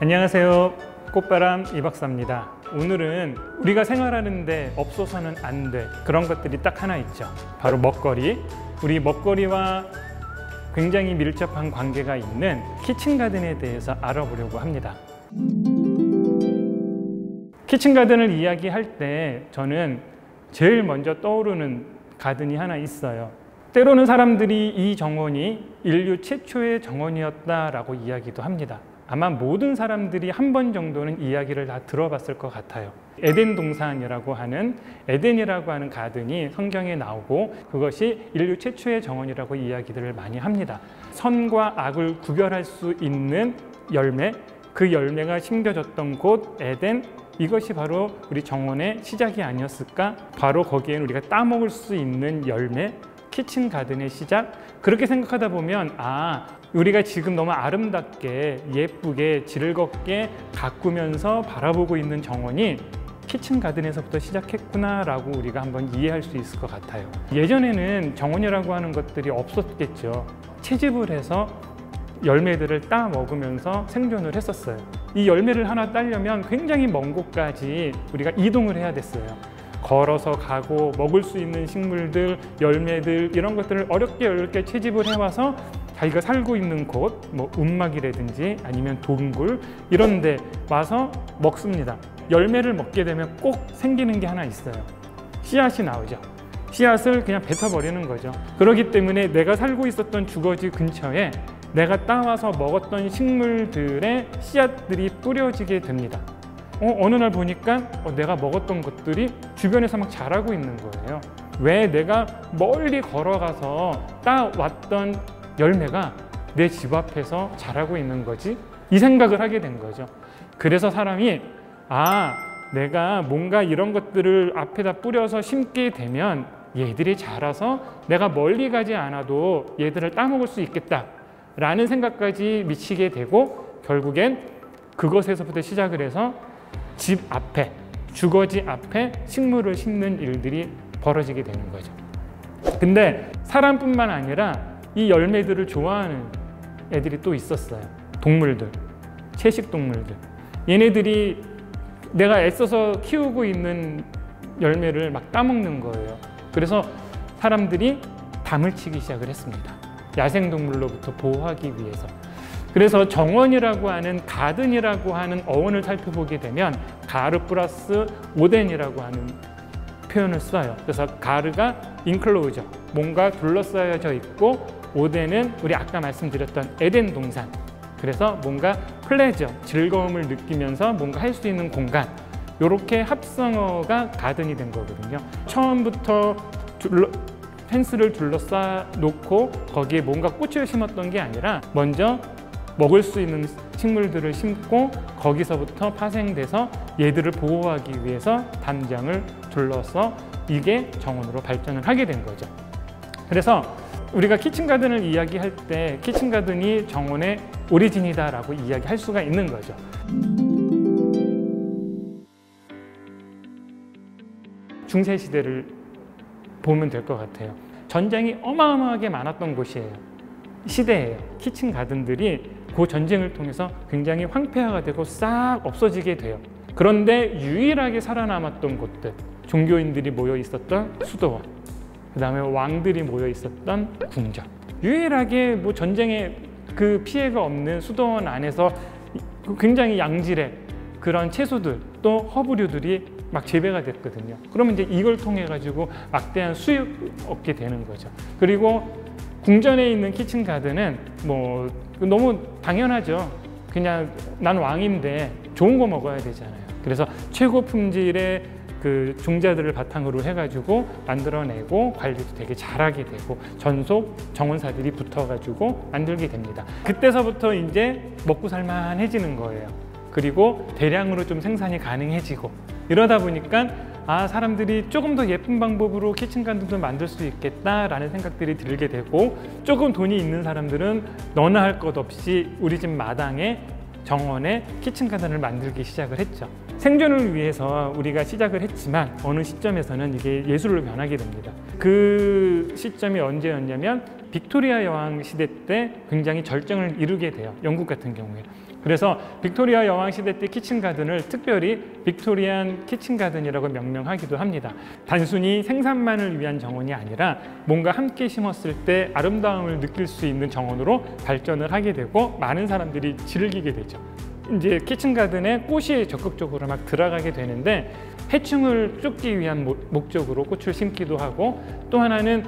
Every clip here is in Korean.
안녕하세요. 꽃바람 이박사입니다. 오늘은 우리가 생활하는데 없어서는 안 돼 그런 것들이 딱 하나 있죠. 바로 먹거리. 우리 먹거리와 굉장히 밀접한 관계가 있는 키친가든에 대해서 알아보려고 합니다. 키친가든을 이야기할 때 저는 제일 먼저 떠오르는 가든이 하나 있어요. 때로는 사람들이 이 정원이 인류 최초의 정원이었다라고 이야기도 합니다. 아마 모든 사람들이 한 번 정도는 이야기를 다 들어봤을 것 같아요. 에덴 동산이라고 하는 에덴이라고 하는 가든이 성경에 나오고 그것이 인류 최초의 정원이라고 이야기들을 많이 합니다. 선과 악을 구별할 수 있는 열매, 그 열매가 심겨졌던 곳 에덴, 이것이 바로 우리 정원의 시작이 아니었을까? 바로 거기에는 우리가 따먹을 수 있는 열매, 키친가든의 시작. 그렇게 생각하다 보면 우리가 지금 너무 아름답게 예쁘게 즐겁게 가꾸면서 바라보고 있는 정원이 키친가든에서부터 시작했구나 라고 우리가 한번 이해할 수 있을 것 같아요. 예전에는 정원이라고 하는 것들이 없었겠죠. 채집을 해서 열매들을 따 먹으면서 생존을 했었어요. 이 열매를 하나 따려면 굉장히 먼 곳까지 우리가 이동을 해야 됐어요. 걸어서 가고 먹을 수 있는 식물들, 열매들 이런 것들을 어렵게 채집을 해와서 자기가 살고 있는 곳, 움막이라든지 아니면 동굴 이런 데 와서 먹습니다. 열매를 먹게 되면 꼭 생기는 게 하나 있어요. 씨앗이 나오죠. 씨앗을 그냥 뱉어버리는 거죠. 그렇기 때문에 내가 살고 있었던 주거지 근처에 내가 따와서 먹었던 식물들의 씨앗들이 뿌려지게 됩니다. 어느 날 보니까 내가 먹었던 것들이 주변에서 막 자라고 있는 거예요. 왜 내가 멀리 걸어가서 따왔던 열매가 내 집 앞에서 자라고 있는 거지? 이 생각을 하게 된 거죠. 그래서 사람이 내가 뭔가 이런 것들을 앞에다 뿌려서 심게 되면 얘들이 자라서 내가 멀리 가지 않아도 얘들을 따먹을 수 있겠다 라는 생각까지 미치게 되고 결국엔 그것에서부터 시작을 해서 집 앞에, 주거지 앞에 식물을 심는 일들이 벌어지게 되는 거죠. 근데 사람뿐만 아니라 이 열매들을 좋아하는 애들이 또 있었어요. 동물들, 채식 동물들. 얘네들이 내가 애써서 키우고 있는 열매를 막 따먹는 거예요. 그래서 사람들이 담을 치기 시작을 했습니다. 야생동물로부터 보호하기 위해서. 그래서 정원이라고 하는 가든이라고 하는 어원을 살펴보게 되면 가르 플러스 오덴이라고 하는 표현을 써요. 그래서 가르가 인클로저, 뭔가 둘러싸여져 있고 오덴은 우리 아까 말씀드렸던 에덴 동산. 그래서 뭔가 플레저, 즐거움을 느끼면서 뭔가 할 수 있는 공간. 이렇게 합성어가 가든이 된 거거든요. 처음부터 펜스를 둘러싸 놓고 거기에 뭔가 꽃을 심었던 게 아니라 먼저 먹을 수 있는 식물들을 심고 거기서부터 파생돼서 얘들을 보호하기 위해서 담장을 둘러서 이게 정원으로 발전을 하게 된 거죠. 그래서 우리가 키친가든을 이야기할 때 키친가든이 정원의 오리진이다 라고 이야기할 수가 있는 거죠. 중세시대를 보면 될 것 같아요. 전쟁이 어마어마하게 많았던 곳이에요. 시대예요. 키친가든들이 그 전쟁을 통해서 굉장히 황폐화가 되고 싹 없어지게 돼요. 그런데 유일하게 살아남았던 곳들, 종교인들이 모여 있었던 수도원, 그 다음에 왕들이 모여 있었던 궁전. 유일하게 전쟁에 그 피해가 없는 수도원 안에서 굉장히 양질의 그런 채소들 또 허브류들이 막 재배가 됐거든요. 그러면 이제 이걸 통해 가지고 막대한 수익 얻게 되는 거죠. 그리고 궁전에 있는 키친가든은 너무 당연하죠. 그냥 난 왕인데 좋은 거 먹어야 되잖아요. 그래서 최고 품질의 그 종자들을 바탕으로 해가지고 만들어내고 관리도 되게 잘하게 되고 전속 정원사들이 붙어가지고 만들게 됩니다. 그때서부터 이제 먹고 살만해지는 거예요. 그리고 대량으로 좀 생산이 가능해지고 이러다 보니까 사람들이 조금 더 예쁜 방법으로 키친가든도 만들 수 있겠다라는 생각들이 들게 되고 조금 돈이 있는 사람들은 너나 할 것 없이 우리 집 마당에 정원에 키친가든을 만들기 시작을 했죠. 생존을 위해서 우리가 시작을 했지만 어느 시점에서는 이게 예술로 변하게 됩니다. 그 시점이 언제였냐면 빅토리아 여왕 시대 때 굉장히 절정을 이루게 돼요. 영국 같은 경우에. 그래서 빅토리아 여왕 시대 때 키친가든을 특별히 빅토리안 키친가든이라고 명명하기도 합니다. 단순히 생산만을 위한 정원이 아니라 뭔가 함께 심었을 때 아름다움을 느낄 수 있는 정원으로 발전을 하게 되고 많은 사람들이 즐기게 되죠. 이제 키친가든에 꽃이 적극적으로 막 들어가게 되는데 해충을 쫓기 위한 목적으로 꽃을 심기도 하고, 또 하나는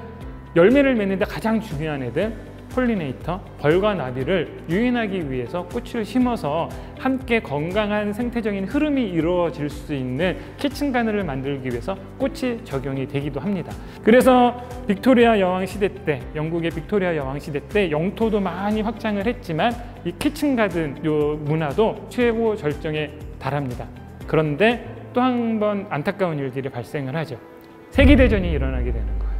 열매를 맺는데 가장 중요한 애들 폴리네이터, 벌과 나비를 유인하기 위해서 꽃을 심어서 함께 건강한 생태적인 흐름이 이루어질 수 있는 키친가든을 만들기 위해서 꽃이 적용이 되기도 합니다. 그래서 빅토리아 여왕 시대 때, 영국의 빅토리아 여왕 시대 때 영토도 많이 확장을 했지만 이 키친가든 요 문화도 최고 절정에 달합니다. 그런데 또 한 번 안타까운 일들이 발생을 하죠. 세계대전이 일어나게 되는 거예요.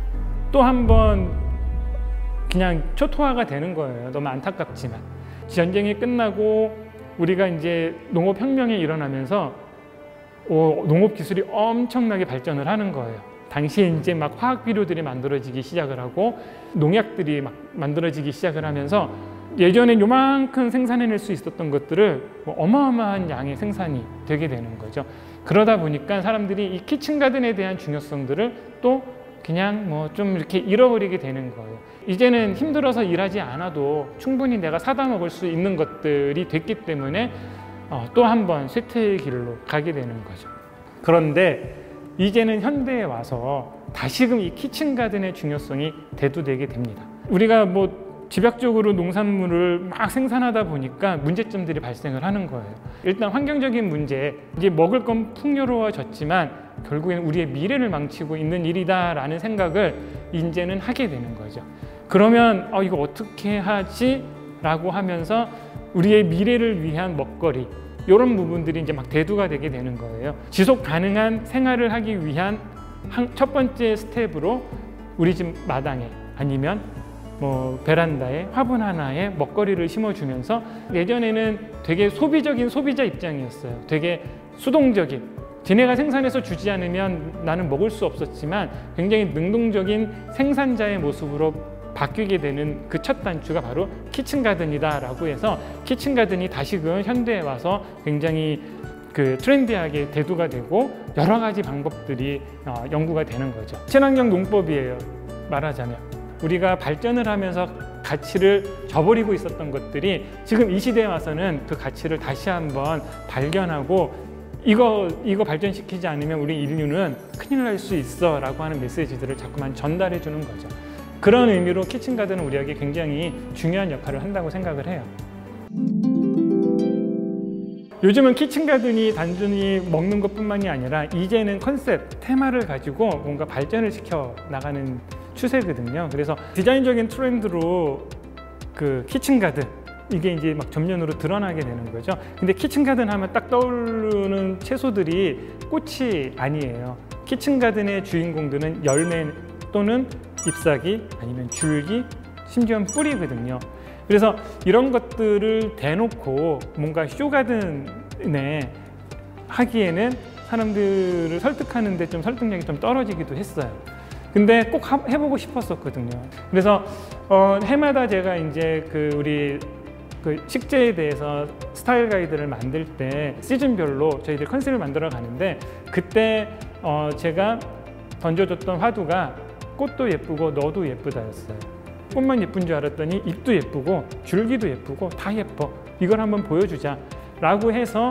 또 한 번 그냥 초토화가 되는 거예요. 너무 안타깝지만. 전쟁이 끝나고 우리가 이제 농업혁명이 일어나면서 농업 기술이 엄청나게 발전을 하는 거예요. 당시에 이제 막 화학 비료들이 만들어지기 시작을 하고 농약들이 막 만들어지기 시작을 하면서 예전에 요만큼 생산해낼 수 있었던 것들을 어마어마한 양의 생산이 되게 되는 거죠. 그러다 보니까 사람들이 이 키친가든에 대한 중요성들을 또 그냥 뭐 좀 이렇게 잃어버리게 되는 거예요. 이제는 힘들어서 일하지 않아도 충분히 내가 사다 먹을 수 있는 것들이 됐기 때문에 또 한 번 쇠퇴의 길로 가게 되는 거죠. 그런데 이제는 현대에 와서 다시금 이 키친가든의 중요성이 대두되게 됩니다. 우리가 뭐 집약적으로 농산물을 막 생산하다 보니까 문제점들이 발생을 하는 거예요. 일단 환경적인 문제, 이제 먹을 건 풍요로워졌지만 결국에는 우리의 미래를 망치고 있는 일이다라는 생각을 이제는 하게 되는 거죠. 그러면 이거 어떻게 하지? 라고 하면서 우리의 미래를 위한 먹거리, 이런 부분들이 이제 막 대두가 되게 되는 거예요. 지속 가능한 생활을 하기 위한 첫 번째 스텝으로 우리 집 마당에 아니면 뭐 베란다에 화분 하나에 먹거리를 심어주면서, 예전에는 되게 소비적인 소비자 입장이었어요. 되게 수동적인, 지네가 생산해서 주지 않으면 나는 먹을 수 없었지만 굉장히 능동적인 생산자의 모습으로 바뀌게 되는 그 첫 단추가 바로 키친가든이다 라고 해서 키친가든이 다시금 현대에 와서 굉장히 그 트렌디하게 대두가 되고 여러 가지 방법들이 연구가 되는 거죠. 친환경 농법이에요. 말하자면 우리가 발전을 하면서 가치를 저버리고 있었던 것들이 지금 이 시대에 와서는 그 가치를 다시 한번 발견하고 이거 발전시키지 않으면 우리 인류는 큰일 날 수 있어 라고 하는 메시지들을 자꾸만 전달해 주는 거죠. 그런 의미로 키친가든은 우리에게 굉장히 중요한 역할을 한다고 생각을 해요. 요즘은 키친가든이 단순히 먹는 것뿐만이 아니라 이제는 컨셉, 테마를 가지고 뭔가 발전을 시켜 나가는 추세거든요. 그래서 디자인적인 트렌드로 그 키친가든, 이게 이제 막 전면으로 드러나게 되는 거죠. 근데 키친가든 하면 딱 떠오르는 채소들이 꽃이 아니에요. 키친가든의 주인공들은 열매 또는 잎사귀 아니면 줄기, 심지어는 뿌리거든요. 그래서 이런 것들을 대놓고 뭔가 쇼가든에 하기에는 사람들을 설득하는 데 좀 설득력이 좀 떨어지기도 했어요. 근데 꼭 해보고 싶었었거든요. 그래서 해마다 제가 이제 우리 식재에 대해서 스타일 가이드를 만들 때 시즌별로 저희들 컨셉을 만들어 가는데, 그때 제가 던져줬던 화두가 꽃도 예쁘고 너도 예쁘다였어요. 꽃만 예쁜 줄 알았더니 잎도 예쁘고 줄기도 예쁘고 다 예뻐. 이걸 한번 보여주자 라고 해서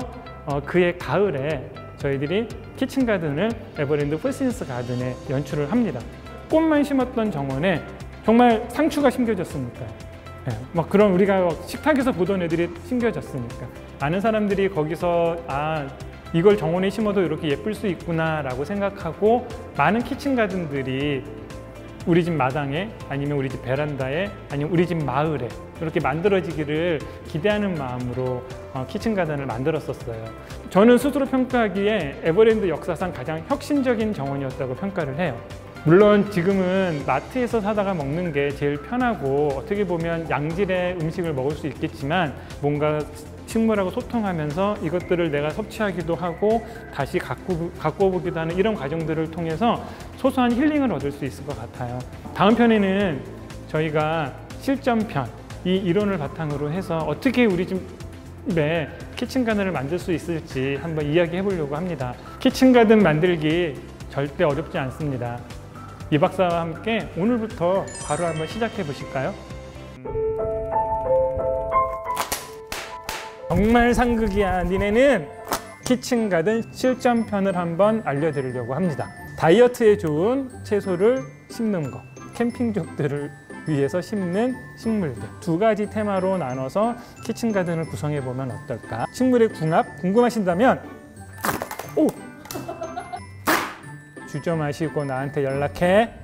그해 가을에 저희들이 키친가든을 에버랜드 포시니스 가든에 연출을 합니다. 꽃만 심었던 정원에 정말 상추가 심겨졌으니까, 막 그런 우리가 식탁에서 보던 애들이 심겨졌으니까 많은 사람들이 거기서 이걸 정원에 심어도 이렇게 예쁠 수 있구나 라고 생각하고, 많은 키친가든들이 우리 집 마당에 아니면 우리 집 베란다에 아니면 우리 집 마을에 이렇게 만들어지기를 기대하는 마음으로 키친가든을 만들었었어요. 저는 스스로 평가하기에 에버랜드 역사상 가장 혁신적인 정원이었다고 평가를 해요. 물론 지금은 마트에서 사다가 먹는 게 제일 편하고 어떻게 보면 양질의 음식을 먹을 수 있겠지만, 뭔가 식물하고 소통하면서 이것들을 내가 섭취하기도 하고 다시 갖고 보기도 하는 이런 과정들을 통해서 소소한 힐링을 얻을 수 있을 것 같아요. 다음 편에는 저희가 실전편, 이 이론을 바탕으로 해서 어떻게 우리 집 집에 키친가든을 만들 수 있을지 한번 이야기해 보려고 합니다. 키친가든 만들기 절대 어렵지 않습니다. 이 박사와 함께 오늘부터 바로 한번 시작해 보실까요? 정말 상극이야 니네는 키친가든 실전편을 한번 알려드리려고 합니다. 다이어트에 좋은 채소를 심는 거, 캠핑족들을 위해서 심는 식물들, 두 가지 테마로 나눠서 키친가든을 구성해 보면 어떨까? 식물의 궁합 궁금하신다면 주저 마시고 나한테 연락해.